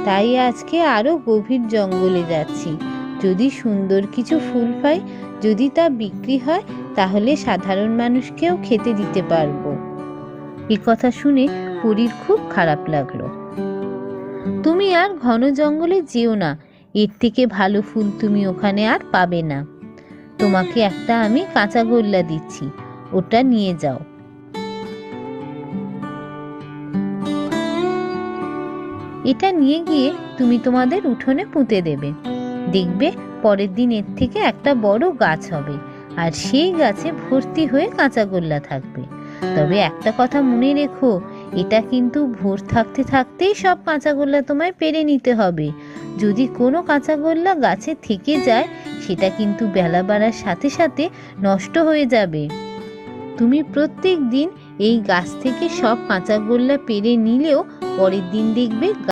তাই আজকে আরো গভীর জঙ্গলে যাচ্ছি। যদি সুন্দর কিছু ফুল পাই, যদি তা বিক্রি হয়, তাহলে সাধারণ মানুষকেও খেতে দিতে পারবো। এ কথা শুনে পরীর খুব খারাপ লাগলো। তুমি আর ঘন জঙ্গলে যেও না, এর থেকে ভালো ফুল তুমি ওখানে আর পাবে না। তোমাকে একটা আমি কাঁচা গোল্লা দিচ্ছি, ওটা নিয়ে যাও। এটা নিয়ে গিয়ে তুমি তোমাদের উঠোনে পুঁতে দেবে। দেখবে পরের দিন এর থেকে একটা বড় গাছ হবে, আর সেই গাছে ভর্তি হয়ে কাঁচা গোল্লা থাকবে। তবে একটা কথা মনে রেখো, এটা কিন্তু ভোর থাকতে থাকতেই সব কাঁচা গোল্লা তোমায় পেরে নিতে হবে। যদি কোনো কাঁচা গোল্লা গাছে থেকে যায়, সেটা কিন্তু বেলা বাড়ার সাথে সাথে নষ্ট হয়ে যাবে। তুমি প্রত্যেক দিন এই গাছ থেকে সব কাঁচা গোল্লা পেরে নিলেও পরের দিন দেখবে